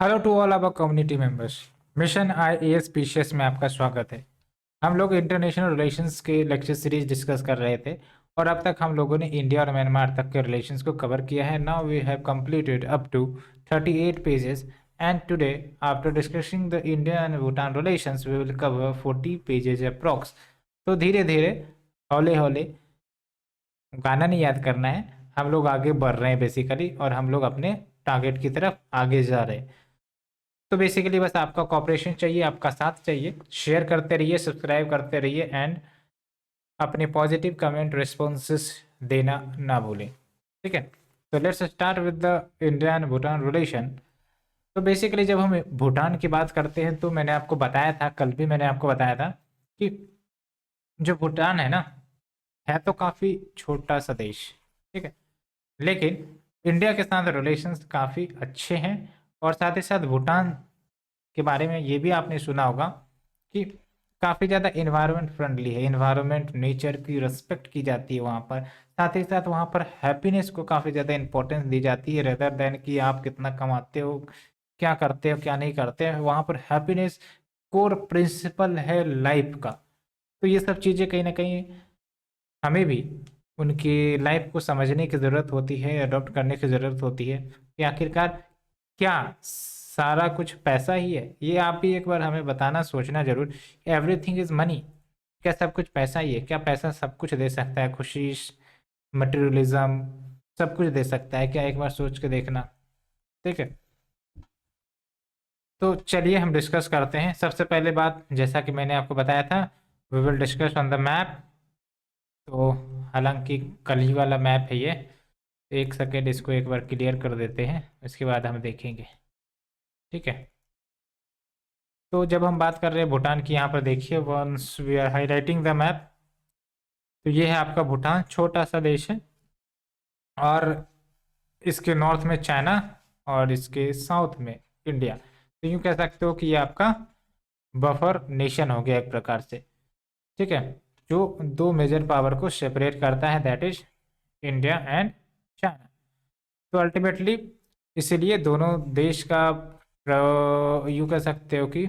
Hello to all our community members. Mission IAS specious में आपका स्वागत है। हम लोग इंटरनेशनल रिलेशंस के लेक्चर सीरीज डिस्कस कर रहे थे और अब तक हम लोगों ने इंडिया और म्यांमार तक के रिलेशंस को कवर किया है। Now we have completed up to 38 pages and today after discussing the India and Bhutan relations we will cover 40 pages approx. तो धीरे धीरे हौले हौले, गाना नहीं याद करना है, हम लोग आगे बढ़ रहे हैं बेसिकली और हम लोग अपने टारगेट की तरफ आगे जा रहे हैं। तो बेसिकली बस आपका कॉपरेशन चाहिए, आपका साथ चाहिए। शेयर करते रहिए, सब्सक्राइब करते रहिए एंड अपने पॉजिटिव कमेंट रिस्पॉन्सेस देना ना भूलें। ठीक है, तो let's start with the India and Bhutan relation. तो बेसिकली जब हम भूटान की बात करते हैं तो मैंने आपको बताया था, कल भी मैंने आपको बताया था कि जो भूटान है ना, है तो काफ़ी छोटा सा देश। ठीक है, लेकिन इंडिया के साथ रिलेशंस काफ़ी अच्छे हैं। और साथ ही साथ भूटान के बारे में ये भी आपने सुना होगा कि काफ़ी ज़्यादा इन्वायरमेंट फ्रेंडली है, इन्वायरमेंट नेचर की रिस्पेक्ट की जाती है वहाँ पर। साथ ही साथ वहाँ पर हैप्पीनेस को काफ़ी ज़्यादा इंपॉर्टेंस दी जाती है, रेदर देन कि आप कितना कमाते हो, क्या करते हो, क्या नहीं करते हो। वहाँ पर हैप्पीनेस कोर प्रिंसिपल है लाइफ का। तो ये सब चीज़ें कहीं ना कहीं हमें भी उनकी लाइफ को समझने की ज़रूरत होती है, अडॉप्ट करने की ज़रूरत होती है कि आखिरकार क्या सारा कुछ पैसा ही है। ये आप भी एक बार हमें बताना, सोचना जरूर। एवरीथिंग इज मनी, क्या सब कुछ पैसा ही है? क्या पैसा सब कुछ दे सकता है? खुशी, मटेरियलिज्म सब कुछ दे सकता है क्या? एक बार सोच के देखना। ठीक है, तो चलिए हम डिस्कस करते हैं। सबसे पहले बात, जैसा कि मैंने आपको बताया था, we will discuss on the map. तो हालांकि कल ही वाला मैप है ये, एक सेकेंड इसको एक बार क्लियर कर देते हैं, उसके बाद हम देखेंगे। ठीक है, तो जब हम बात कर रहे हैं भूटान की, यहाँ पर देखिए, once we are highlighting the map, तो ये है आपका भूटान, छोटा सा देश है। और इसके नॉर्थ में चाइना और इसके साउथ में इंडिया। तो यूँ कह सकते हो कि ये आपका बफर नेशन हो गया एक प्रकार से। ठीक है, जो दो मेजर पावर को सेपरेट करता है, that is India and China. तो अल्टीमेटली इसीलिए दोनों देश का यूँ कह सकते हो कि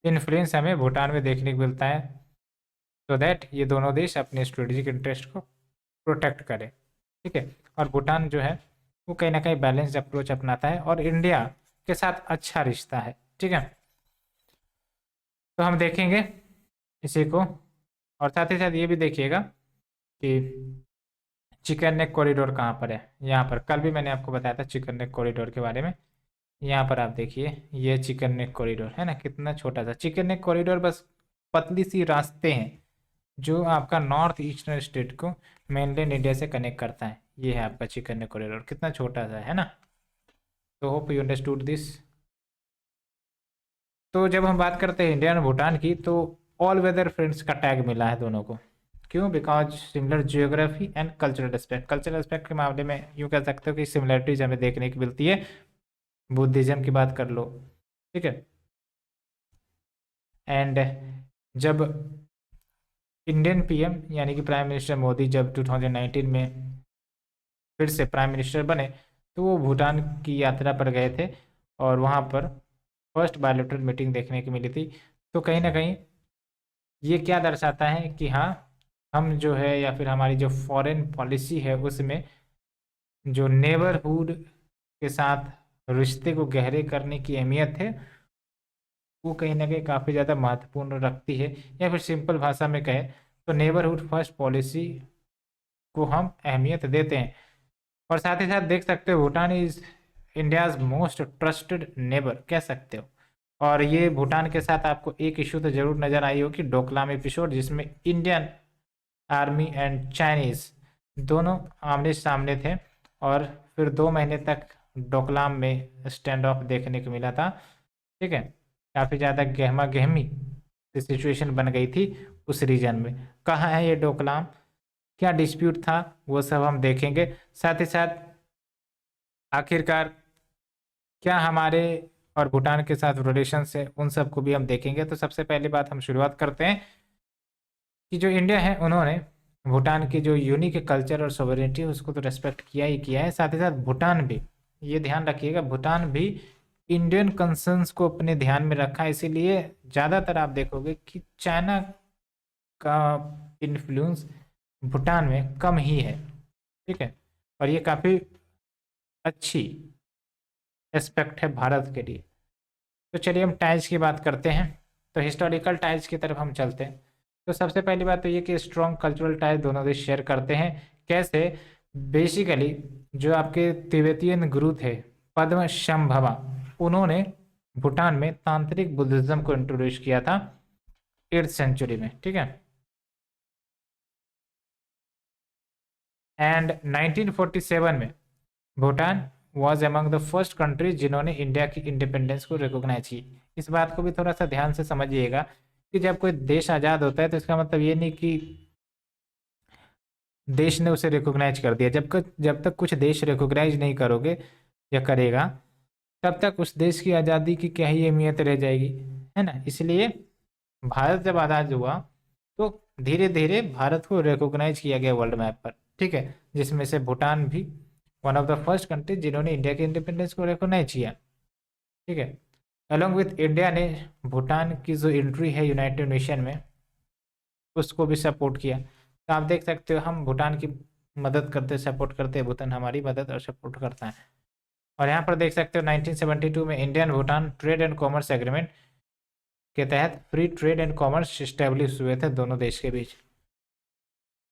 इन्फ्लुएंस हमें भूटान में देखने को मिलता है, सो दैट ये दोनों देश अपने स्ट्रेटेजिक इंटरेस्ट को प्रोटेक्ट करें। ठीक है, और भूटान जो है वो कहीं ना कहीं बैलेंस्ड अप्रोच अपनाता है और इंडिया के साथ अच्छा रिश्ता है। ठीक है, तो हम देखेंगे इसी को। और साथ ही साथ ये भी देखिएगा कि चिकन नेक कॉरिडोर कहाँ पर है। यहाँ पर कल भी मैंने आपको बताया था चिकन नेक कॉरिडोर के बारे में। यहाँ पर आप देखिए, ये चिकन नेक कॉरिडोर है ना, कितना छोटा सा चिकन नेक कॉरिडोर। बस पतली सी रास्ते हैं जो आपका नॉर्थ ईस्टर्न स्टेट को मेनलैंड इंडिया से कनेक्ट करता है। ये है आपका चिकन नेक कॉरिडोर, कितना छोटा सा है ना। तो होप यू अंडरस्टूड दिस। तो जब हम बात करते हैं इंडिया और भूटान की, तो ऑल वेदर फ्रेंड्स का टैग मिला है दोनों को। क्यों? Because similar geography and cultural aspect. Cultural aspect के मामले में यूँ कह सकते हो कि सिमिलरिटीज हमें देखने की मिलती है। बुद्धिज्म की बात कर लो, ठीक है। एंड जब इंडियन पीएम यानी कि प्राइम मिनिस्टर मोदी जब 2019 में फिर से प्राइम मिनिस्टर बने, तो वो भूटान की यात्रा पर गए थे और वहाँ पर फर्स्ट बायोलेटरल मीटिंग देखने की मिली थी। तो कहीं ना कहीं ये क्या दर्शाता है कि हाँ, हम जो है या फिर हमारी जो फॉरेन पॉलिसी है उसमें जो नेबरहुड के साथ रिश्ते को गहरे करने की अहमियत है, वो कहीं ना कहीं काफ़ी ज़्यादा महत्वपूर्ण रखती है। या फिर सिंपल भाषा में कहें तो नेबरहुड फर्स्ट पॉलिसी को हम अहमियत देते हैं। और साथ ही साथ देख सकते हो Bhutan is India's most trusted neighbour, कह सकते हो। और ये भूटान के साथ आपको एक इशू तो जरूर नजर आई होगी, डोकलाम एपिसोड, जिसमें इंडियन आर्मी एंड चाइनीज दोनों आमने सामने थे और फिर 2 महीने तक डोकलाम में स्टैंड ऑफ देखने को मिला था। ठीक है, काफ़ी ज़्यादा गहमा गहमी सिचुएशन बन गई थी उस रीजन में। कहाँ है ये डोकलाम, क्या डिस्प्यूट था, वो सब हम देखेंगे। साथ ही साथ आखिरकार क्या हमारे और भूटान के साथ रिलेशन है, उन सब को भी हम देखेंगे। तो सबसे पहली बात हम शुरुआत करते हैं कि जो इंडिया है उन्होंने भूटान की जो यूनिक कल्चर और सोवरेनिटी है उसको तो रेस्पेक्ट किया ही किया है। साथ ही साथ भूटान भी, ये ध्यान रखिएगा, भूटान भी इंडियन कंसर्न्स को अपने ध्यान में रखा, इसीलिए ज़्यादातर आप देखोगे कि चाइना का इन्फ्लुएंस भूटान में कम ही है। ठीक है, और ये काफ़ी अच्छी एस्पेक्ट है भारत के लिए। तो चलिए हम टाइल्स की बात करते हैं। तो हिस्टोरिकल टाइल्स की तरफ हम चलते हैं। तो सबसे पहली बात तो ये कि स्ट्रॉन्ग कल्चरल टाइज दोनों देश शेयर करते हैं। कैसे? बेसिकली जो आपके तिब्बतियन गुरु थे पद्म शंभवा, उन्होंने भूटान में तांत्रिक बुद्धिज्म को इंट्रोड्यूस किया था 8th सेंचुरी में। ठीक है, एंड 1947 में Bhutan was among the first country जिन्होंने इंडिया की इंडिपेंडेंस को रिकॉग्नाइज की। इस बात को भी थोड़ा सा ध्यान से समझिएगा कि जब कोई देश आज़ाद होता है तो इसका मतलब ये नहीं कि देश ने उसे रिकॉग्नाइज कर दिया। जब तक कुछ देश रिकॉग्नाइज नहीं करोगे या करेगा, तब तक उस देश की आज़ादी की क्या ही अहमियत रह जाएगी, है ना। इसलिए भारत जब आज़ाद हुआ तो धीरे धीरे भारत को रिकॉग्नाइज किया गया वर्ल्ड मैप पर। ठीक है, जिसमें से भूटान भी one of the first country जिन्होंने इंडिया के इंडिपेंडेंस को रिकॉग्नाइज किया। ठीक है, अलॉन्ग विथ इंडिया ने भूटान की जो एंट्री है यूनाइटेड नेशन में उसको भी सपोर्ट किया। तो आप देख सकते हो हम भूटान की मदद करते, सपोर्ट करते हैं, भूटान हमारी मदद और सपोर्ट करता है। और यहाँ पर देख सकते हो 1972 में Indian Bhutan trade and commerce agreement के तहत free trade and commerce establish हुए थे दोनों देश के बीच।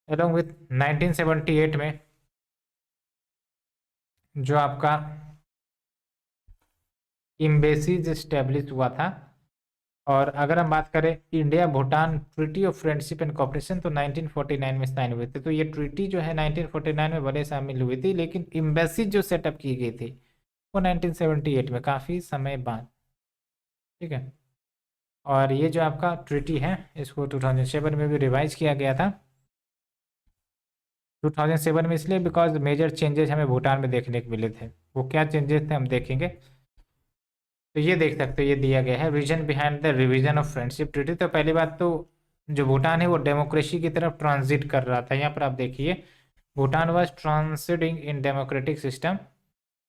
अलॉन्ग विथ 1978 में जो आपका एम्बेसीज इस्टेब्लिश हुआ था। और अगर हम बात करें India Bhutan treaty of friendship and cooperation तो 1949 में साइन हुए थे। तो ये ट्रीटी जो है 1949 में भले शामिल हुई थी, लेकिन एम्बेसी जो सेटअप की गई थी वो 1978 में, काफ़ी समय बाद। ठीक है, और ये जो आपका ट्रीटी है इसको 2007 में भी रिवाइज किया गया था। 2007 में इसलिए बिकॉज मेजर चेंजेस हमें भूटान में देखने को मिले थे। वो क्या चेंजेस थे हम देखेंगे। तो ये देख सकते हो, ये दिया गया है reason behind the revision of friendship treaty. तो पहली बात तो जो भूटान है वो डेमोक्रेसी की तरफ ट्रांजिट कर रहा था। यहाँ पर आप देखिए Bhutan was transiting in democratic system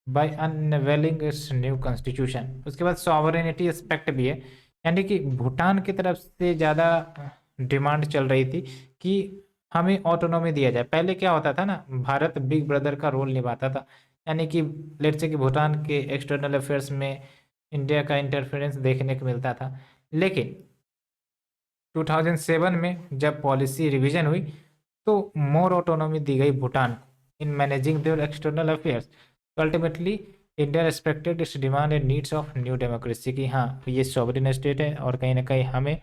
by unveiling it's new constitution. उसके बाद सॉवरेनिटी एस्पेक्ट भी है, यानी कि भूटान की तरफ से ज़्यादा डिमांड चल रही थी कि हमें ऑटोनॉमी दिया जाए। पहले क्या होता था ना, भारत बिग ब्रदर का रोल निभाता था, यानी कि लेट्स से कि भूटान के एक्सटर्नल अफेयर्स में इंडिया का इंटरफेरेंस देखने को मिलता था। लेकिन 2007 में जब पॉलिसी रिवीजन हुई तो मोर ऑटोनॉमी दी गई भूटान को in managing their external affairs. तो ultimately India respected its demand and needs of new democracy की हाँ ये सॉवरेन स्टेट है और कहीं ना कहीं हमें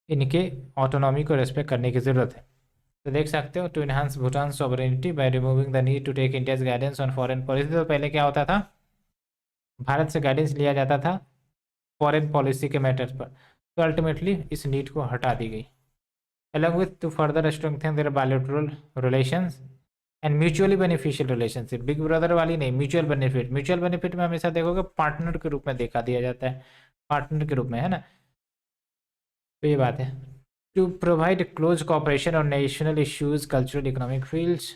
इनके ऑटोनॉमी को रिस्पेक्ट करने की ज़रूरत है। तो देख सकते हो to enhance Bhutan sovereignty by removing the need to take India's guidance on foreign policy. तो पहले क्या होता था, भारत से गाइडेंस लिया जाता था फॉरेन पॉलिसी के मैटर्स पर, तो अल्टीमेटली इस नीड को हटा दी गई। Along with to further strengthen their bilateral relations and mutually beneficial relationship. Big brother वाली नहीं, म्यूचुअल बेनिफिट। म्यूचुअल बेनिफिट में हमेशा देखोगे पार्टनर के रूप में देखा दिया जाता है, पार्टनर के रूप में, है ना। तो ये बात है to provide close cooperation on national issues cultural economic fields.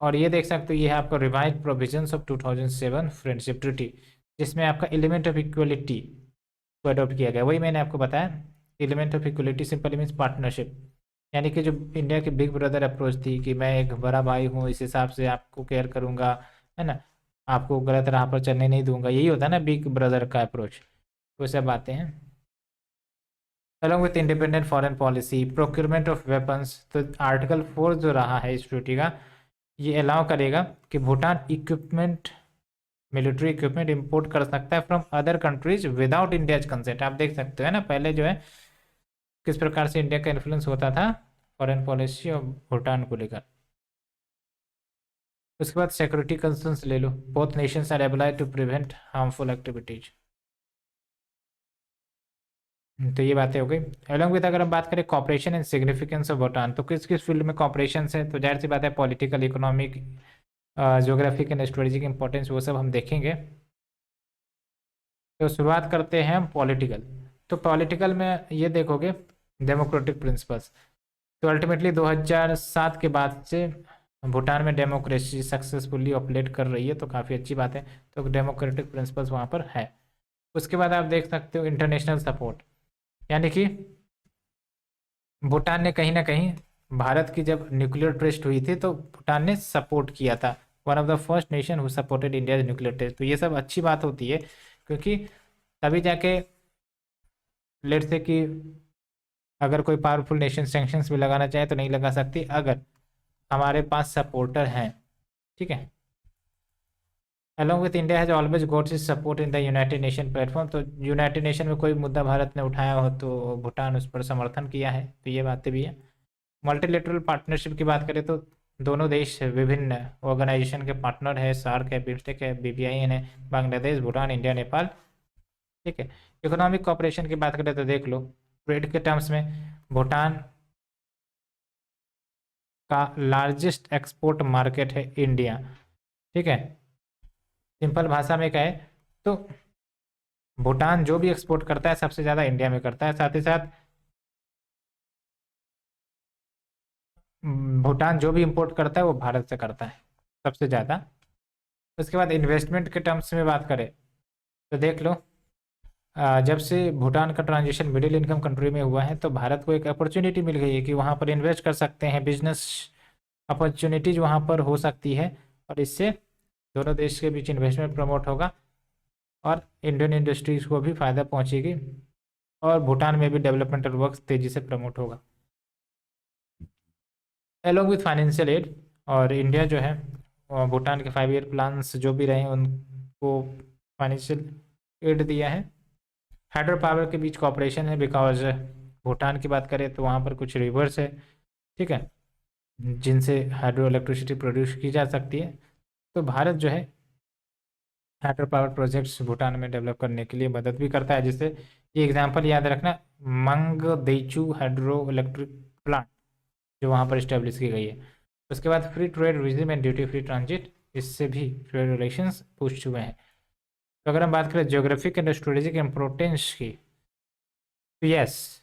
और ये देख सकते हो ये है आपका revise provisions of 2007 friendship treaty, जिसमें आपका एलिमेंट ऑफ इक्वलिटी को अडॉप्ट किया गया। वही मैंने आपको बताया, element of equality simply means partnership, यानी कि जो इंडिया की बिग ब्रदर अप्रोच थी कि मैं एक बड़ा भाई हूँ, इस हिसाब से आपको केयर करूँगा, है ना, आपको गलत राह पर चलने नहीं दूंगा, यही होता है ना बिग ब्रदर का अप्रोच। वो सब बातें हैं। Along with independent foreign policy, procurement of weapons. तो आर्टिकल 4 जो रहा है इस ट्रीटी का, ये अलाउ करेगा कि Bhutan equipment, military equipment import कर सकता है from other countries without India's consent. आप देख सकते हो है ना, पहले जो है किस प्रकार से इंडिया का इन्फ्लुएंस होता था फॉरेन पॉलिसी और भूटान को लेकर। उसके बाद सिक्योरिटी कंसर्न्स ले लो, both nations are obliged to prevent harmful activities. तो ये बातें हो गई। अलॉन्ग विद अगर हम बात करें cooperation and significance of Bhutan, तो किस किस फील्ड में कॉपरेशन है, तो जाहिर सी बात है political, economic, geographic and strategic importance, वो सब हम देखेंगे। तो शुरुआत करते हैं हम पॉलिटिकल। तो पॉलिटिकल में ये देखोगे डेमोक्रेटिक प्रिंसिपल्स। तो अल्टीमेटली 2007 के बाद से भूटान में डेमोक्रेसी सक्सेसफुली ऑपरेट कर रही है, तो काफ़ी अच्छी बात है। तो डेमोक्रेटिक प्रिंसिपल्स वहाँ पर है। उसके बाद आप देख सकते हो इंटरनेशनल सपोर्ट, यानी कि भूटान ने कहीं ना कहीं भारत की जब न्यूक्लियर टेस्ट हुई थी तो भूटान ने सपोर्ट किया था। One of the first nation who supported India nuclear test. तो ये सब अच्छी बात होती है, क्योंकि तभी जाके लेट से कि अगर कोई पावरफुल नेशन सैंक्शंस भी लगाना चाहे तो नहीं लगा सकती अगर हमारे पास सपोर्टर हैं। ठीक है। Along with India has always got is support in the United nation platform. तो यूनाइटेड नेशन में कोई मुद्दा भारत ने उठाया हो तो भूटान उस पर समर्थन किया है, तो ये बातें भी है। मल्टीलेटरल पार्टनरशिप की बात करें तो दोनों देश विभिन्न ऑर्गेनाइजेशन के पार्टनर है। सार्क है, बिम्स्टेक है, BBIN है, बांग्लादेश, भूटान, इंडिया, नेपाल। ठीक है। इकोनॉमिक कॉपरेशन की बात करें तो देख लो, ट्रेड के टर्म्स में भूटान का लार्जेस्ट एक्सपोर्ट मार्केट है इंडिया। ठीक है। सिंपल भाषा में क्या है, तो भूटान जो भी एक्सपोर्ट करता है सबसे ज़्यादा इंडिया में करता है। साथ ही साथ भूटान जो भी इंपोर्ट करता है वो भारत से करता है सबसे ज़्यादा। उसके बाद इन्वेस्टमेंट के टर्म्स में बात करें तो देख लो, जब से भूटान का ट्रांजिशन मिडिल इनकम कंट्री में हुआ है तो भारत को एक अपॉर्चुनिटी मिल गई है कि वहाँ पर इन्वेस्ट कर सकते हैं, बिजनेस अपॉर्चुनिटीज वहाँ पर हो सकती है, और इससे दोनों देश के बीच इन्वेस्टमेंट प्रमोट होगा और इंडियन इंडस्ट्रीज को भी फ़ायदा पहुँचेगी, और भूटान में भी डेवलपमेंटल वर्क तेज़ी से प्रमोट होगा। एलोंग विथ फाइनेंशियल एड, और इंडिया जो है भूटान के 5 ईयर प्लान्स जो भी रहे उनको फाइनेंशियल एड दिया है। हाइड्रो पावर के बीच कॉपरेशन है, बिकॉज भूटान की बात करें तो वहाँ पर कुछ रिवर्स है। ठीक है, जिनसे हाइड्रो इलेक्ट्रिसिटी प्रोड्यूस की जा सकती है। तो भारत जो है हाइड्रो पावर प्रोजेक्ट्स भूटान में डेवलप करने के लिए मदद भी करता है। जिससे ये एग्जांपल याद रखना, मंगदेचू हाइड्रो इलेक्ट्रिक प्लांट जो वहाँ पर इस्टेब्लिश की गई है। उसके बाद free trade vision and duty free transit, इससे भी ट्रेड रिलेशंस पुष्ट हुए हैं। तो अगर हम बात करें ज्योग्राफिक एंड स्ट्रेटेजिक इम्पोर्टेंस की, तो yes,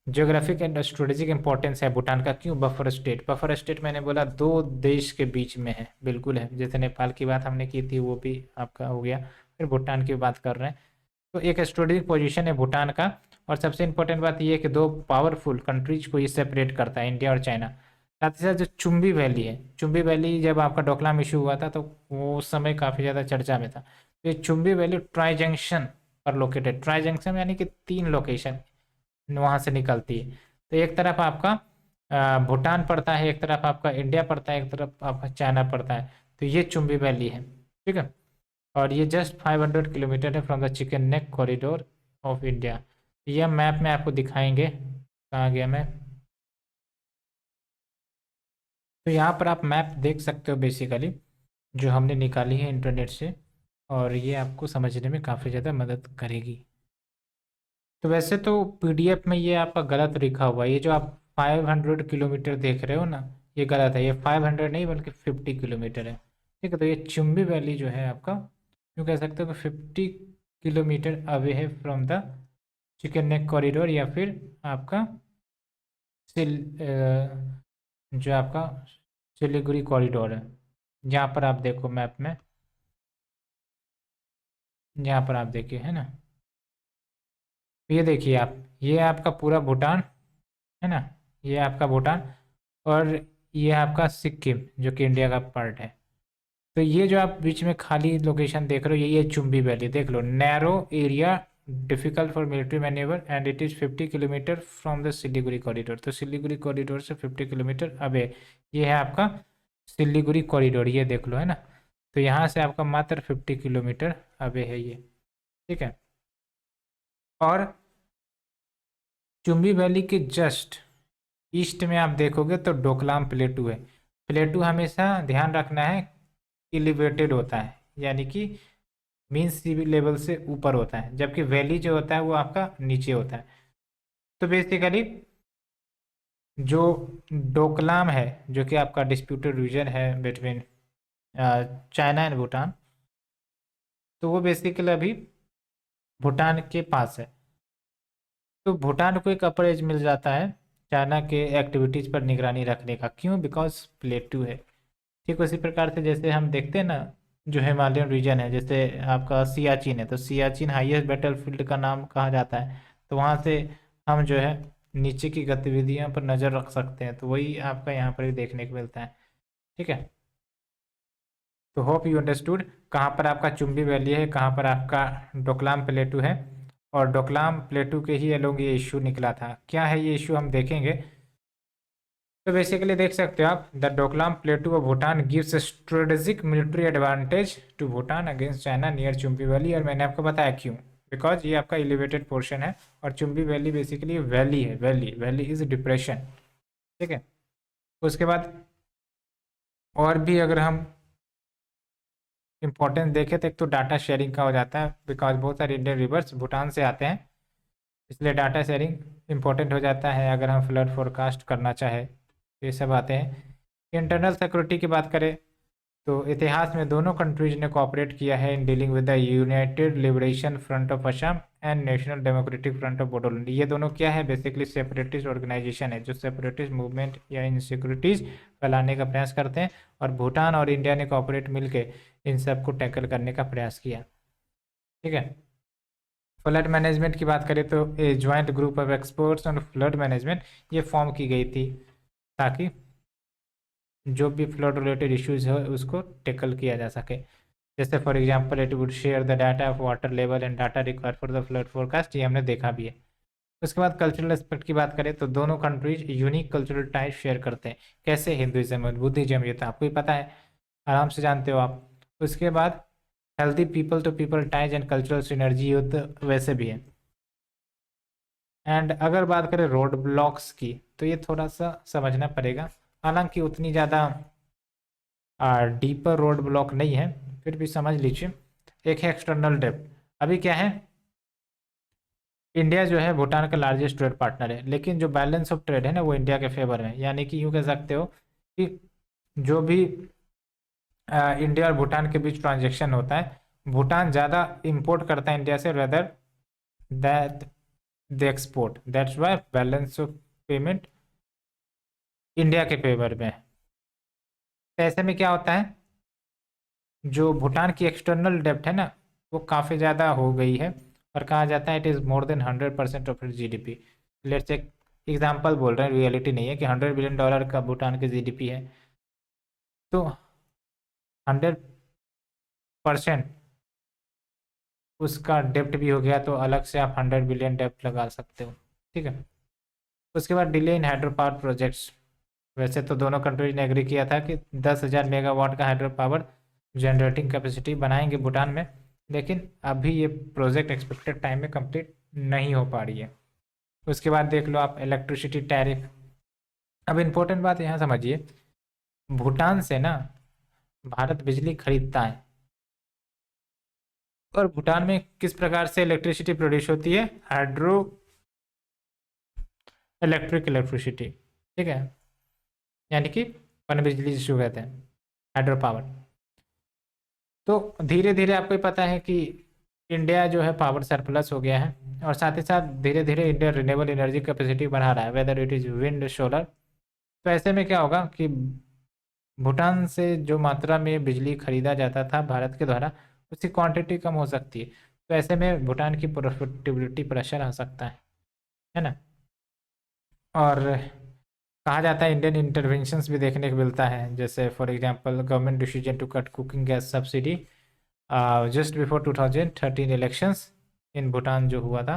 geographic and strategic importance है भूटान का। क्यों? Buffer state. बफर स्टेट मैंने बोला दो देश के बीच में है, बिल्कुल है। जैसे नेपाल की बात हमने की थी वो भी आपका हो गया, फिर भूटान की बात कर रहे हैं। तो एक स्ट्रेटेजिक पोजीशन है भूटान का। और सबसे इंपॉर्टेंट बात यह है कि दो पावरफुल कंट्रीज को ये सेपरेट करता है, इंडिया और चाइना। साथ ही साथ जो चुम्बी वैली है, चुम्बी वैली जब आपका डोकलाम इशू हुआ था तो वो उस समय काफ़ी ज़्यादा चर्चा में था। तो ये चुम्बी वैली ट्राई जंक्शन पर लोकेटेड, ट्राई जंक्शन यानी कि 3 लोकेशन वहाँ से निकलती है। तो एक तरफ आपका भूटान पड़ता है, एक तरफ आपका इंडिया पड़ता है, एक तरफ आपका चाइना पड़ता है। तो ये चुम्बी वैली है। ठीक है। और ये जस्ट 500 किलोमीटर है from the chicken neck corridor of India. ये मैप में आपको दिखाएंगे, कहाँ गया मैं। तो यहाँ पर आप मैप देख सकते हो बेसिकली, जो हमने निकाली है इंटरनेट से, और ये आपको समझने में काफ़ी ज़्यादा मदद करेगी। तो वैसे तो PDF में ये आपका गलत लिखा हुआ है। ये जो आप 500 किलोमीटर देख रहे हो ना, ये गलत है। ये 500 नहीं बल्कि 50 किलोमीटर है। ठीक है। तो ये चुम्बी वैली जो है आपका, यूँ कह सकते हो कि 50 किलोमीटर अवे है from the chicken neck corridor, या फिर आपका सिल जो आपका सिलीगुड़ी कॉरिडोर है। जहाँ पर आप देखो मैप में, यहाँ पर आप देखिए, है ना। ये देखिए आप, ये आपका पूरा भूटान है ना, ये आपका भूटान, और ये आपका सिक्किम जो कि इंडिया का पार्ट है। तो ये जो आप बीच में खाली लोकेशन देख रहे हो, ये चुम्बी वैली देख लो। Narrow area, difficult for military manoeuvre, and it is 50 kilometre from the Siliguri corridor. तो सिलीगुड़ी कॉरिडोर से 50 किलोमीटर अबे ये है आपका सिलीगुड़ी कॉरिडोर, ये देख लो, है ना। तो यहाँ से आपका मात्र 50 किलोमीटर अबे है ये। ठीक है। और चुम्बी वैली के जस्ट ईस्ट में आप देखोगे तो डोकलाम प्लेटू है। प्लेटू हमेशा ध्यान रखना है एलिवेटेड होता है, यानी कि मीन सी लेवल से ऊपर होता है, जबकि वैली जो होता है वो आपका नीचे होता है। तो बेसिकली जो डोकलाम है, जो कि आपका डिस्प्यूटेड रीजन है बिटवीन चाइना एंड भूटान, तो वो बेसिकली अभी भूटान के पास है। तो भूटान को एक अपर एज मिल जाता है चाइना के एक्टिविटीज़ पर निगरानी रखने का। क्यों? बिकॉज प्लेटू है। ठीक उसी प्रकार से जैसे हम देखते हैं ना, जो हिमालयन रीजन है, जैसे आपका सियाचिन है, तो सियाचिन हाईएस्ट बैटलफील्ड का नाम कहा जाता है। तो वहाँ से हम जो है नीचे की गतिविधियों पर नज़र रख सकते हैं, तो वही आपका यहाँ पर भी देखने को मिलता है। ठीक है, तो होप यू अंडरस्टूड कहाँ पर आपका चुम्बी वैली है, कहाँ पर आपका डोकलाम प्लेटू है, और डोकलाम प्लेटू के ही अलोंग ये इशू निकला था। क्या है ये इशू हम देखेंगे। तो बेसिकली देख सकते हो आप, the Doklam plateau of Bhutan gives strategic military advantage to Bhutan against China near Chumbi valley. और मैंने आपको बताया क्यों, बिकॉज ये आपका एलिवेटेड पोर्शन है और चुम्बी वैली बेसिकली वैली है, वैली वैली इज डिप्रेशन। ठीक है, उसके बाद और भी अगर हम इम्पोर्टेंस देखें तो एक तो डाटा शेयरिंग का हो जाता है, बिकॉज बहुत सारे इंडियन रिवर्स भूटान से आते हैं, इसलिए डाटा शेयरिंग इम्पोर्टेंट हो जाता है अगर हम फ्लड फोरकास्ट करना चाहें। ये सब आते हैं। इंटरनल सिक्योरिटी की बात करें तो इतिहास में दोनों कंट्रीज ने कोऑपरेट किया है in dealing with the United liberation front of Assam and national democratic front of Bodoland. ये दोनों क्या है, बेसिकली सेपरेटिस्ट ऑर्गेनाइजेशन है जो सेपरेटिस्ट मूवमेंट या इनसिक्योरिटीज फैलाने का प्रयास करते हैं, और भूटान और इंडिया ने कोऑपरेट मिलकर इन सब को टैकल करने का प्रयास किया। ठीक है, फ्लड मैनेजमेंट की बात करें तो a joint group of experts on flood management ये फॉर्म की गई थी ताकि जो भी फ्लड रिलेटेड इश्यूज है उसको टैकल किया जा सके। जैसे for example it would share the data of water level and data required for the flood forecast, ये हमने देखा भी है। उसके बाद कल्चरल एस्पेक्ट की बात करें तो दोनों countries unique cultural type share करते हैं। कैसे, हिंदुइज्म और बुद्धिज्म, ये तो आपको ही पता है, आराम से जानते हो आप। उसके बाद healthy people to people ties and cultural synergy हो तो वैसे भी है। एंड अगर बात करें रोड ब्लॉक्स की तो ये थोड़ा सा समझना पड़ेगा, हालांकि उतनी ज़्यादा डीपर रोड ब्लॉक नहीं है, फिर भी समझ लीजिए। एक है एक्सटर्नल डेब्ट। अभी क्या है, इंडिया जो है भूटान का लार्जेस्ट ट्रेड पार्टनर है, लेकिन जो बैलेंस ऑफ ट्रेड है ना वो इंडिया के फेवर में, यानी कि यूँ कह सकते हो कि जो भी इंडिया और भूटान के बीच ट्रांजेक्शन होता है, भूटान ज़्यादा इंपोर्ट करता है इंडिया से rather that the export, that's why balance of payment India के फेवर में। तो ऐसे में क्या होता है, जो भूटान की एक्सटर्नल डेब्ट है ना वो काफ़ी ज़्यादा हो गई है, और कहा जाता है it is more than 100% of GDP। Let's एक एग्जांपल बोल रहे हैं, रियलिटी नहीं है कि $100 बिलियन का भूटान की GDP है, तो 100% उसका डेप्ट भी हो गया, तो अलग से आप 100 बिलियन डेप्ट लगा सकते हो। ठीक है, उसके बाद delay in hydro power projects. वैसे तो दोनों कंट्रीज ने एग्री किया था कि 10,000 मेगावाट का हाइड्रो पावर जनरेटिंग कैपेसिटी बनाएंगे भूटान में, लेकिन अभी ये प्रोजेक्ट एक्सपेक्टेड टाइम में कंप्लीट नहीं हो पा रही है। उसके बाद देख लो आप इलेक्ट्रिसिटी टैरिफ। अब इम्पोर्टेंट बात यहाँ समझिए, भूटान से ना भारत बिजली खरीदता है, और भूटान में किस प्रकार से इलेक्ट्रिसिटी प्रोड्यूस होती है, हाइड्रो इलेक्ट्रिसिटी। ठीक है, यानी कि पन बिजली जिसको कहते हैं, हाइड्रो पावर। तो धीरे धीरे आपको ही पता है कि इंडिया जो है पावर सरप्लस हो गया है, और साथ ही साथ धीरे धीरे इंडिया रिन्यूएबल एनर्जी कैपेसिटी बढ़ा रहा है, whether it is wind solar. तो ऐसे में क्या होगा कि भूटान से जो मात्रा में बिजली खरीदा जाता था भारत के द्वारा, उसकी क्वांटिटी कम हो सकती है। तो ऐसे में भूटान की प्रॉफिटेबिलिटी प्रेशर आ सकता है ना। और कहा जाता है इंडियन इंटरवेंशंस भी देखने को मिलता है, जैसे for example government decision to cut cooking gas subsidy just before 2013 elections in Bhutan जो हुआ था,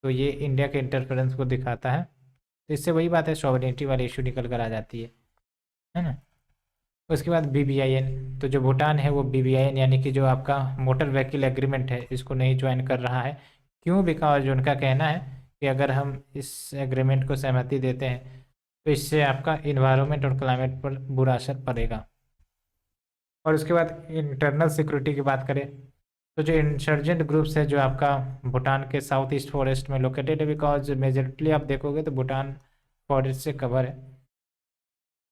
तो ये इंडिया के इंटरफेरेंस को दिखाता है। तो इससे वही बात है, सॉवरेनिटी वाली इशू निकल कर आ जाती है ना। उसके बाद BBIN, तो जो भूटान है वो BBIN यानी कि जो आपका मोटर व्हीकल एग्रीमेंट है इसको नहीं ज्वाइन कर रहा है। क्यों, बिकॉज उनका कहना है कि अगर हम इस एग्रीमेंट को सहमति देते हैं तो इससे आपका इन्वायरमेंट और क्लाइमेट पर बुरा असर पड़ेगा। और उसके बाद इंटरनल सिक्योरिटी की बात करें तो जो इंसर्जेंट ग्रुप्स है जो आपका भूटान के साउथ ईस्ट फॉरेस्ट में लोकेटेड है, बिकॉज मेजरली आप देखोगे तो भूटान फॉरेस्ट से कवर है,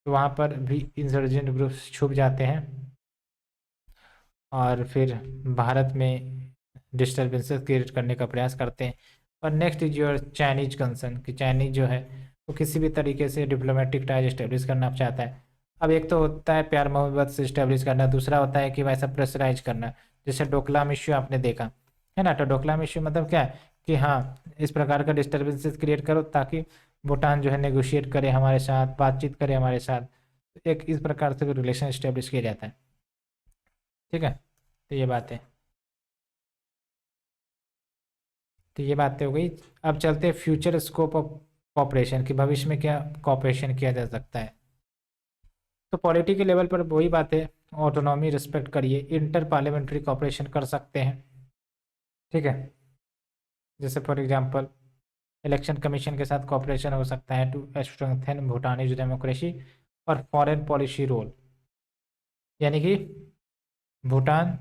तो वहाँ पर भी इंसर्जेंट ग्रुप्स छुप जाते हैं और फिर भारत में डिस्टर्बेंसेस क्रिएट करने का प्रयास करते हैं। और next is your Chinese concern, कि चाइनीज जो है वो किसी भी तरीके से डिप्लोमेटिक टाइज इस्टेब्लिश करना चाहता है। अब एक तो होता है प्यार मोहब्बत से इस्टेब्लिश करना, दूसरा होता है कि वैसा प्रेशराइज करना, जैसे डोकलाम इश्यू आपने देखा है ना। तो डोकलाम इश्यू मतलब क्या है कि हाँ, इस प्रकार का डिस्टर्बेंसेस क्रिएट करो ताकि भूटान जो है नेगोशिएट करे हमारे साथ, बातचीत करे हमारे साथ, एक इस प्रकार से रिलेशन इस्टेब्लिश किया जाता है। ठीक है, तो ये बात है। तो ये बातें हो गई। अब चलते हैं फ्यूचर स्कोप ऑफ कॉपरेशन, कि भविष्य में क्या कॉपरेशन किया जा सकता है। तो पॉलिटिकल लेवल पर वही बात है, ऑटोनॉमी रिस्पेक्ट करिए, इंटर पार्लियामेंट्री कॉपरेशन कर सकते हैं। ठीक है, जैसे फॉर एग्जांपल इलेक्शन कमीशन के साथ कॉपरेशन हो सकता है टू स्ट्रेंथन भूटानीज डेमोक्रेसी और फॉरेन पॉलिसी रोल। यानी कि भूटान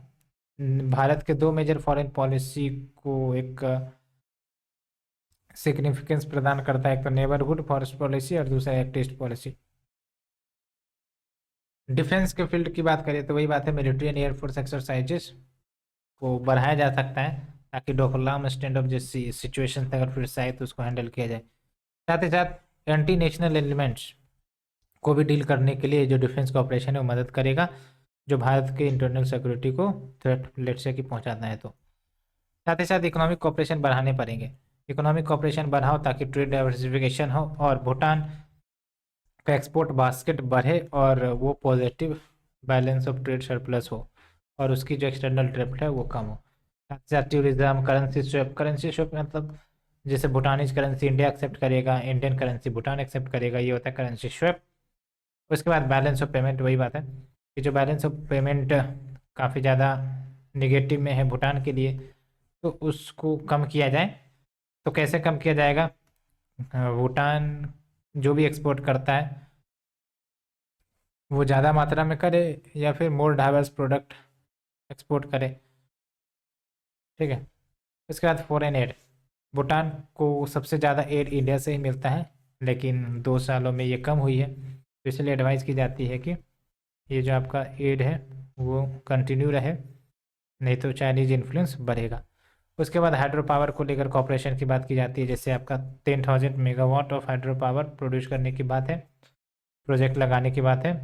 भारत के दो मेजर फॉरेन पॉलिसी को एक सिग्निफिकेंस प्रदान करता है, एक तो नेबरहुड फॉरेस्ट पॉलिसी और दूसरा एक्ट ईस्ट पॉलिसी। डिफेंस के फील्ड की बात करें तो वही बात है, मिलिट्री एंड एयरफोर्स एक्सरसाइजेस को बढ़ाया जा सकता है ताकि डोकलाम स्टैंड ऑफ जैसी सिचुएशन अगर फिर से आए तो उसको हैंडल किया जाए। साथ ही साथ एंटी नेशनल एलिमेंट्स को भी डील करने के लिए जो डिफेंस कॉपरेशन है वो मदद करेगा, जो भारत के इंटरनल सिक्योरिटी को थ्रेट लेट से कि पहुंचाना है। तो साथ ही साथ इकोनॉमिक कॉपरेशन बढ़ाने पड़ेंगे। इकोनॉमिक कॉपरेशन बढ़ाओ ताकि ट्रेड डाइवर्सिफिकेशन हो और भूटान का एक्सपोर्ट बास्केट बढ़े और वो positive balance of trade surplus हो और उसकी जो एक्सटर्नल डेब्ट है वो कम हो। साथ ही साथ टूरिज्म, करेंसी स्वैप मतलब जैसे भूटानीज करेंसी इंडिया एक्सेप्ट करेगा, इंडियन करेंसी भूटान एक्सेप्ट करेगा, ये होता है करेंसी स्वैप। उसके बाद बैलेंस ऑफ पेमेंट, वही बात है कि जो बैलेंस ऑफ पेमेंट काफ़ी ज़्यादा निगेटिव में है भूटान के लिए, तो उसको कम किया जाए। तो कैसे कम किया जाएगा? भूटान जो भी एक्सपोर्ट करता है वो ज़्यादा मात्रा में करे या फिर मोर डाइवर्स प्रोडक्ट एक्सपोर्ट करे। ठीक है, इसके बाद फॉरेन एड, भूटान को सबसे ज़्यादा एड इंडिया से ही मिलता है, लेकिन 2 सालों में ये कम हुई है, तो इसलिए एडवाइस की जाती है कि ये जो आपका एड है वो कंटिन्यू रहे, नहीं तो चाइनीज़ इन्फ्लुएंस बढ़ेगा। उसके बाद हाइड्रो पावर को लेकर कॉपरेशन की बात की जाती है, जैसे आपका 10,000 megawatt of hydro power produce करने की बात है, प्रोजेक्ट लगाने की बात है।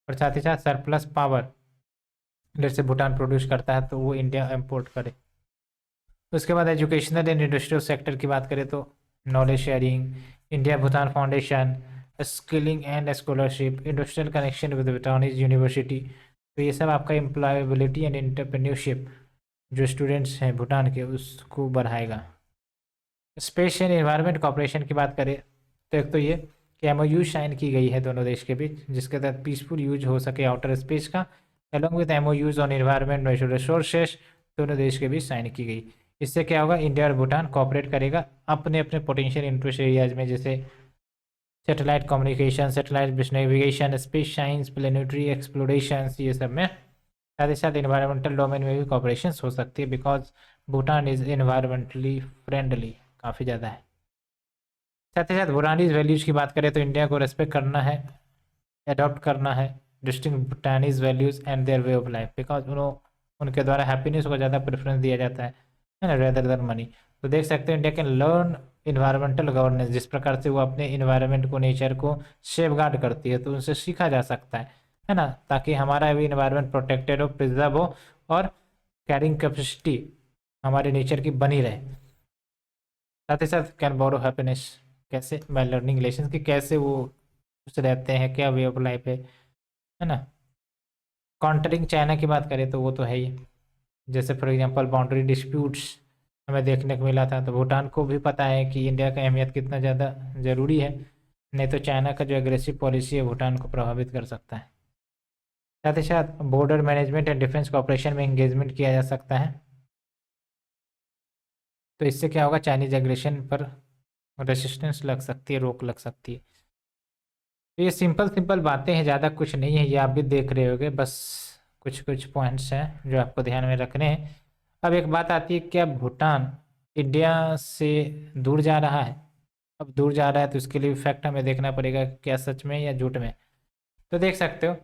और साथ ही साथ सरप्लस पावर जैसे भूटान प्रोड्यूस करता है तो वो इंडिया इंपोर्ट करे। उसके बाद एजुकेशनल एंड इंडस्ट्रियल सेक्टर की बात करें तो knowledge sharing, India Bhutan foundation, skilling and scholarship, industrial connection with भूटानीज university, तो ये सब आपका एम्प्लॉयबिलिटी एंड एंटरप्रेन्योरशिप जो स्टूडेंट्स हैं भूटान के उसको बढ़ाएगा। स्पेस एंड एनवायरनमेंट कॉपरेशन की बात करें तो एक तो ये कि एमओयू साइन की गई है दोनों देश के बीच, जिसके तहत पीसफुल यूज हो सके आउटर स्पेस का, along with MoUs on environment natural resources, दोनों देश के बीच साइन की गई। इससे क्या होगा, इंडिया और भूटान कॉपरेट करेगा अपने अपने पोटेंशियल इंटरेस्ट एरियाज में, जैसे satellite communication, satellite navigation, space science, planetary exploration, ये सब में। साथ ही साथ इन्वायरमेंटल डोमेन में भी कॉपरेशन हो सकती है, because Bhutan is environmentally friendly काफ़ी ज़्यादा है। साथ ही साथ भूटानीज वैल्यूज़ की बात करें तो इंडिया को रेस्पेक्ट करना है, अडॉप्ट करना है distinct भूटानीज values and their way of life, because उनके द्वारा हैप्पीनेस को ज़्यादा प्रेफरेंस दिया जाता है ना, रेदर देन मनी। तो देख सकते हैं India can learn environmental governance, जिस प्रकार से वो अपने इन्वायरमेंट को, नेचर को सेफ गार्ड करती है, तो उनसे सीखा जा सकता है ना, ताकि हमारा भी इन्वायरमेंट प्रोटेक्टेड हो, प्रिजर्व हो और कैरिंग कैपेसिटी हमारे नेचर की बनी रहे। साथ ही साथ कैन बोरो हैप्पीनेस, कैसे? बाय लर्निंग रिलेशन, कि कैसे वो खुश रहते हैं, क्या वे ऑफ लाइफ है ना। काउंटरिंग चाइना की बात करें तो वो तो है ही, जैसे फॉर एग्जांपल बाउंड्री डिस्प्यूट्स हमें देखने को मिला था, तो भूटान को भी पता है कि इंडिया का अहमियत कितना ज़्यादा ज़रूरी है, नहीं तो चाइना का जो एग्रेसिव पॉलिसी है भूटान को प्रभावित कर सकता है। साथ ही साथ border management and defence cooperation में इंगेजमेंट किया जा सकता है, तो इससे क्या होगा, चाइनीज एग्रेशन पर रेसिस्टेंस लग सकती है, रोक लग सकती है। तो ये सिंपल सिंपल बातें हैं, ज़्यादा कुछ नहीं है, ये आप भी देख रहे होगे, बस कुछ कुछ पॉइंट्स हैं जो आपको ध्यान में रखने हैं। अब एक बात आती है, क्या भूटान इंडिया से दूर जा रहा है? अब दूर जा रहा है तो इसके लिए फैक्ट हमें देखना पड़ेगा, क्या सच में या झूठ में। तो देख सकते हो,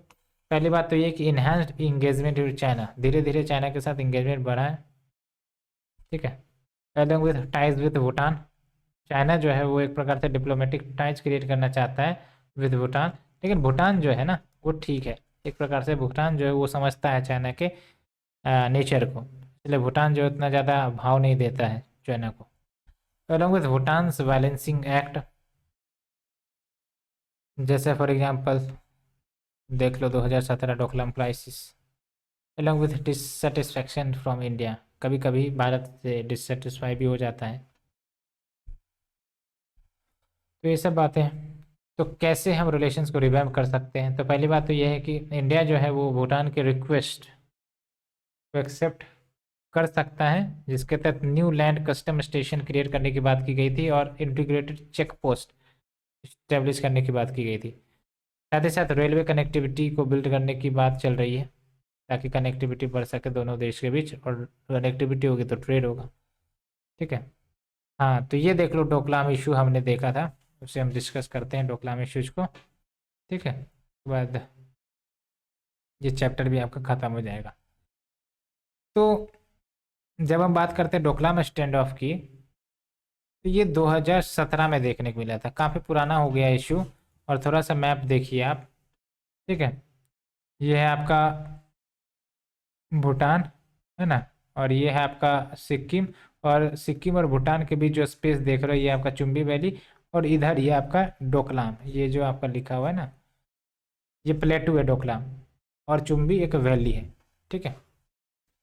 पहली बात तो ये कि इन्हांस्ड इंगेजमेंट विद चाइना, धीरे धीरे चाइना के साथ इंगेजमेंट बढ़ा है। ठीक है, along with ties with Bhutan, China जो है वो एक प्रकार से डिप्लोमेटिक टाइज क्रिएट करना चाहता है विद भूटान, लेकिन भूटान जो है ना वो ठीक है। एक प्रकार से भूटान जो है वो समझता है चाइना के नेचर को, इसलिए भूटान जो उतना ज़्यादा भाव नहीं देता है चाइना को। Along with Bhutan's balancing act, जैसे फॉर एग्जांपल देख लो 2017 Doklam crisis, along with dissatisfaction from India, कभी कभी भारत से डिससेटिस्फाई भी हो जाता है। तो ये सब बातें हैं। तो कैसे हम रिलेशंस को रिवैम्प कर सकते हैं? तो पहली बात तो ये है कि इंडिया जो है वो भूटान के रिक्वेस्ट को एक्सेप्ट कर सकता है, जिसके तहत new land custom station create करने की बात की गई थी और इंटीग्रेटेड चेक पोस्ट इस्टेब्लिश करने की बात की गई थी। साथ ही साथ रेलवे कनेक्टिविटी को बिल्ड करने की बात चल रही है, ताकि कनेक्टिविटी बढ़ सके दोनों देश के बीच, और कनेक्टिविटी होगी तो ट्रेड होगा। ठीक है। हाँ, तो ये देख लो डोकलाम इशू हमने देखा था, उसे हम डिस्कस करते हैं डोकलाम इशूज को। ठीक है, उसके बाद ये चैप्टर भी आपका ख़त्म हो जाएगा। तो जब हम बात करते हैं डोकलाम स्टैंड ऑफ की, तो ये 2017 में देखने को मिला था, काफ़ी पुराना हो गया इशू। और थोड़ा सा मैप देखिए आप। ठीक है, ये है आपका भूटान, है ना, और ये है आपका सिक्किम। और सिक्किम और भूटान के बीच जो स्पेस देख रहे हो ये आपका चुम्बी वैली, और इधर ये आपका डोकलाम, ये जो आपका लिखा हुआ है ना, ये प्लेटू है डोकलाम, और चुम्बी एक वैली है। ठीक है,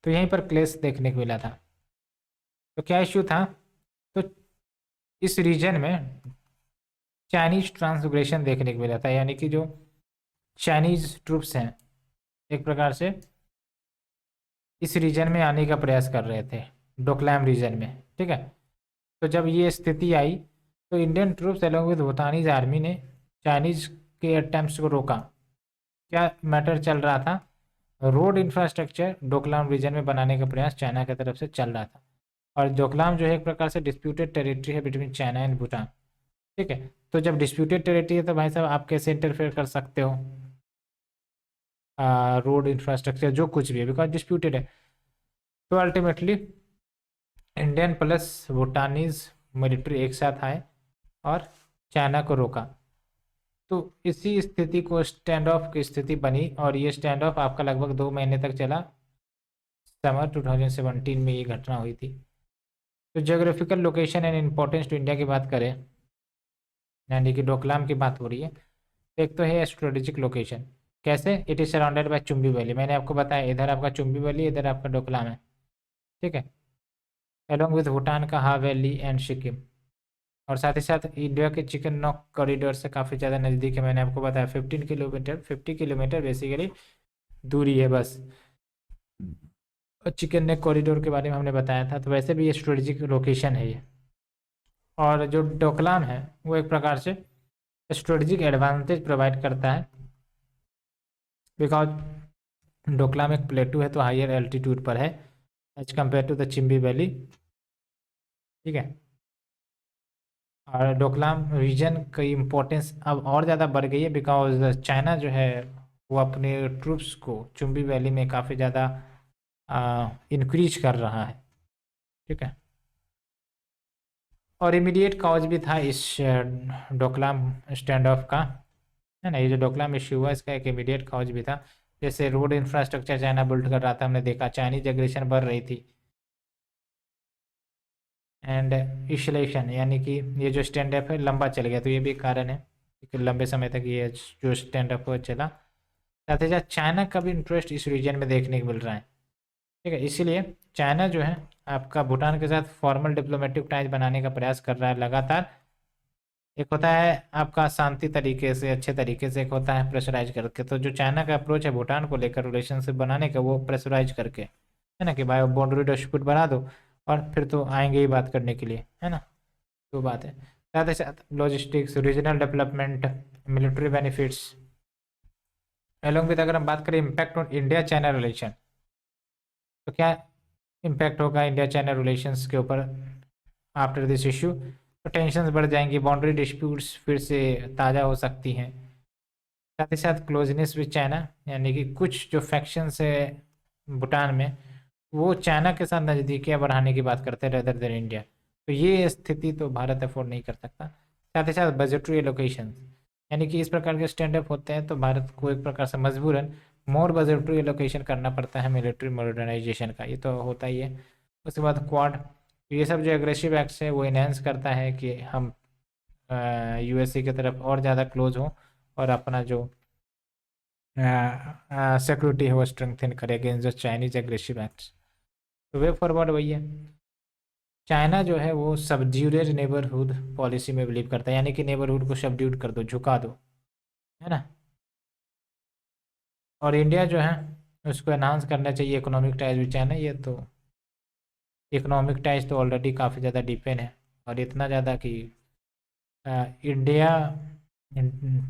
तो यहीं पर क्लेश देखने को मिला था। तो क्या इश्यू था? तो इस रीजन में चाइनीज ट्रांसग्रेशन देखने को मिला था, यानी कि जो चाइनीज ट्रूप्स हैं एक प्रकार से इस रीजन में आने का प्रयास कर रहे थे, डोकलाम रीजन में। ठीक है, तो जब ये स्थिति आई तो Indian troops along with भूटानीज army ने चाइनीज के अटेम्प्ट्स को रोका। क्या मैटर चल रहा था? रोड इंफ्रास्ट्रक्चर डोकलाम रीजन में बनाने का प्रयास चाइना की तरफ से चल रहा था, और डोकलाम जो है एक प्रकार से डिस्प्यूटेड टेरिटरी है बिटवीन चाइना एंड भूटान। ठीक है, तो जब डिस्प्यूटेड टेरिटरी है तो भाई साहब आप कैसे इंटरफेयर कर सकते हो रोड इंफ्रास्ट्रक्चर जो कुछ भी है, बिकॉज डिस्प्यूटेड है। तो अल्टीमेटली इंडियन प्लस भूटानीज मिलिट्री एक साथ आए और चाइना को रोका। तो इसी स्थिति को स्टैंड ऑफ की स्थिति बनी, और ये स्टैंड ऑफ आपका लगभग 2 महीने तक चला। समर 2017 में ये घटना हुई थी। तो geographical location and importance to India की बात करें, यानी कि डोकलाम की बात हो रही है, तो एक तो है स्ट्रेटेजिक लोकेशन। कैसे? It is surrounded by Chumbi valley, मैंने आपको बताया इधर आपका चुम्बी वैली, इधर आपका डोकलाम है। ठीक है, अलॉन्ग विद भूटान का हा वैली एंड सिक्किम, और साथ ही साथ इंडिया के चिकन नॉक कॉरिडोर से काफ़ी ज़्यादा नज़दीक है। मैंने आपको बताया 15 किलोमीटर, 50 किलोमीटर बेसिकली दूरी है बस। और चिकन नेक कॉरिडोर के बारे में हमने बताया था, तो वैसे भी ये स्ट्रेटेजिक लोकेशन है ये। और जो डोकलाम है वो एक प्रकार से स्ट्रेटेजिक एडवांटेज प्रोवाइड करता है, बिकॉज डोकलाम एक प्लेटू है तो हायर एल्टीट्यूड पर है as compared to the Chumbi valley. ठीक है, और डोकलाम रीजन की इम्पोर्टेंस अब और ज़्यादा बढ़ गई है, बिकॉज चाइना जो है वो अपने ट्रूप्स को चुम्बी वैली में काफ़ी ज़्यादा इंक्रीज कर रहा है। ठीक है, और इमीडिएट कॉज भी था इस डोकलाम स्टैंड ऑफ का, है ना। ये जो डोकलाम इश्यू हुआ इसका एक इमीडिएट कॉज भी था, जैसे रोड इंफ्रास्ट्रक्चर चाइना बिल्ड कर रहा था, हमने देखा चाइनीज एग्रेशन बढ़ रही थी। एंड इशलेशन, यानी कि ये जो स्टैंड अप है लंबा चल गया, तो ये भी एक कारण है कि लंबे समय तक ये जो स्टैंड अप चला। साथ ही साथ चाइना का भी इंटरेस्ट इस रीजन में देखने को मिल रहा है। ठीक है, इसीलिए चाइना जो है आपका भूटान के साथ फॉर्मल डिप्लोमेटिक टाइज बनाने का प्रयास कर रहा है लगातार। एक होता है आपका शांति तरीके से, अच्छे तरीके से, एक होता है प्रेशराइज करके। तो जो चाइना का अप्रोच है भूटान को लेकर रिलेशनशिप बनाने का, वो प्रेशराइज करके है ना, कि भाई बाउंड्री डिस्प्यूट बना दो और फिर तो आएंगे ही बात करने के लिए, है ना। तो बात है। साथ ही साथ logistics, regional development, military benefits, along with अगर हम बात करें impact on India China relation, तो क्या इम्पैक्ट होगा इंडिया चाइना रिलेशंस के ऊपर आफ्टर दिस इशू? तो टेंशन बढ़ जाएंगी, बाउंड्री डिस्प्यूट्स फिर से ताज़ा हो सकती हैं। साथ ही साथ क्लोजनेस विद चाइना, यानी कि कुछ जो फैक्शंस है भूटान में वो चाइना के साथ नज़दीकियाँ बढ़ाने की बात करते हैं रेदर देन इंडिया। तो ये स्थिति तो भारत अफोर्ड नहीं कर सकता। साथ ही साथ बजटरी एलोकेशन, यानी कि इस प्रकार के स्टैंड अप होते हैं तो भारत को एक प्रकार से मजबूरन मोर बजटरी एलोकेशन करना पड़ता है मिलिट्री मॉडर्नाइजेशन का, ये तो होता ही है। उसके बाद क्वाड, ये सब जो एग्रेसिव एक्ट्स है वो इनहेंस करता है कि हम यूएसए की तरफ और ज़्यादा क्लोज हों और अपना जो सिक्योरिटी है वो स्ट्रेंथन करे against the Chinese aggressive acts. तो वे फॉरवर्ड वही है। चाइना जो है वो सबड्यूरेड नेबरहुड पॉलिसी में बिलीव करता है, यानी कि नेबरहुड को सबड्यूड कर दो, झुका दो, है ना। और इंडिया जो है उसको एनहांस करना चाहिए इकोनॉमिक टाइज विद चाइना। ये तो इकोनॉमिक टाइज तो ऑलरेडी काफ़ी ज़्यादा डिपेंड है, और इतना ज़्यादा कि इंडिया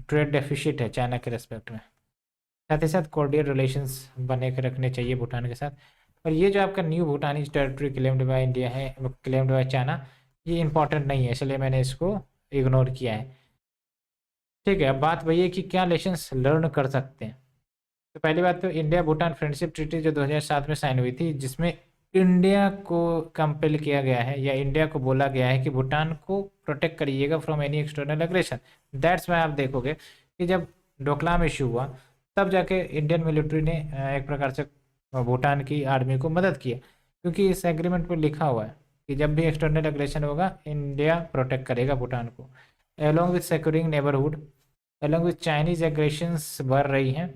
ट्रेड डेफिसिट है चाइना के रेस्पेक्ट में। साथ ही साथ कॉर्डियल रिलेशंस बने के रखने चाहिए भूटान के साथ। और ये जो आपका new Bhutani territory claimed by India है, क्लेम्ड बाय चाइना, ये इंपॉर्टेंट नहीं है, इसलिए मैंने इसको इग्नोर किया है। ठीक है, अब बात वही है कि क्या लेसन्स लर्न कर सकते हैं। तो पहली बात तो इंडिया भूटान फ्रेंडशिप ट्रीटी जो 2007 में साइन हुई थी, जिसमें इंडिया को कंपेल किया गया है या इंडिया को बोला गया है कि भूटान को प्रोटेक्ट करिएगा from any external aggression. That's why आप देखोगे कि जब डोकलाम इशू हुआ तब जाके इंडियन मिलिट्री ने एक प्रकार से भूटान की आर्मी को मदद किया, क्योंकि इस एग्रीमेंट पर लिखा हुआ है कि जब भी एक्सटर्नल एग्रेशन होगा इंडिया प्रोटेक्ट करेगा भूटान को। Along with securing neighbourhood, along with Chinese aggressions बढ़ रही हैं,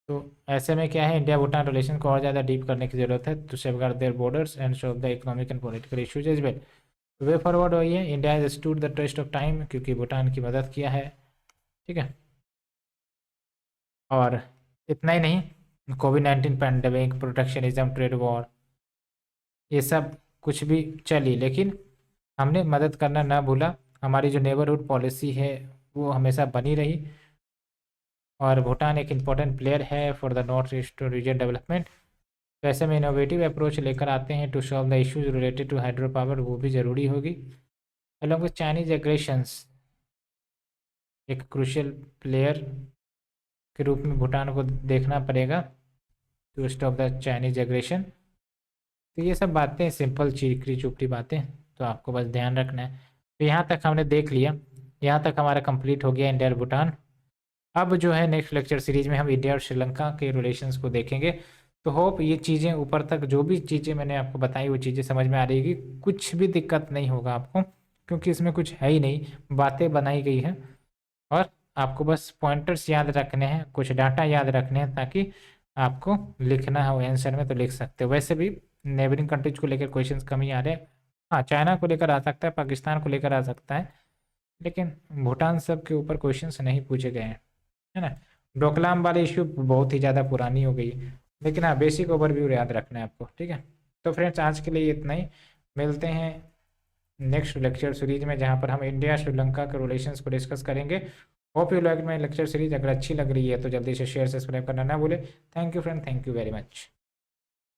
तो ऐसे में क्या है, इंडिया भूटान रिलेशन को और ज़्यादा डीप करने की जरूरत है to safeguard their borders and solve the economic and political issues as well. Way forward वही है, India has stood the test of time, क्योंकि भूटान की मदद किया है। ठीक है, और इतना ही नहीं, कोविड-19 पैंडमिक, प्रोटेक्शनिज्म, ट्रेड वॉर, ये सब कुछ भी चली, लेकिन हमने मदद करना ना भूला। हमारी जो नेबरहुड पॉलिसी है वो हमेशा बनी रही, और भूटान एक इम्पॉर्टेंट प्लेयर है for the north east region development. तो ऐसे में इनोवेटिव अप्रोच लेकर आते हैं to solve the issues related to hydro power, वो भी ज़रूरी होगी। अलॉन्ग विथ चाइनीज एग्रेशंस, एक क्रूशियल प्लेयर के रूप में भूटान को देखना पड़ेगा to stop the Chinese aggression. तो ये सब बातें सिंपल चीकरी चुपड़ी बातें, तो आपको बस ध्यान रखना है। तो यहाँ तक हमने देख लिया, यहाँ तक हमारा कंप्लीट हो गया इंडिया और भूटान। अब जो है नेक्स्ट लेक्चर सीरीज में हम इंडिया और श्रीलंका के रिलेशंस को देखेंगे। तो होप ये चीज़ें ऊपर तक जो भी चीज़ें मैंने आपको बताई वो चीज़ें समझ में आ रहेगी, कुछ भी दिक्कत नहीं होगा आपको, क्योंकि इसमें कुछ है ही नहीं, बातें बनाई गई हैं और आपको बस पॉइंटर्स याद रखने हैं, कुछ डाटा याद रखने हैं, ताकि आपको लिखना हो आंसर में तो लिख सकते हो। वैसे भी नेबरिंग कंट्रीज को लेकर क्वेश्चन कम ही आ रहे हैं। हाँ, चाइना को लेकर आ सकता है, पाकिस्तान को लेकर आ सकता है, लेकिन भूटान सब के ऊपर क्वेश्चंस नहीं पूछे गए हैं, है ना। डोकलाम वाली इश्यू बहुत ही ज़्यादा पुरानी हो गई, लेकिन हाँ बेसिक ओवरव्यू याद रखना है आपको। ठीक है, तो फ्रेंड्स आज के लिए इतना ही, मिलते हैं नेक्स्ट लेक्चर सीरीज में, जहाँ पर हम इंडिया श्रीलंका के रिलेशंस को डिस्कस करेंगे। Hope you like my lecture series. अगर अच्छी लग रही है तो जल्दी से शेयर सब्सक्राइब करना ना भूले। Thank you friend, thank you very much.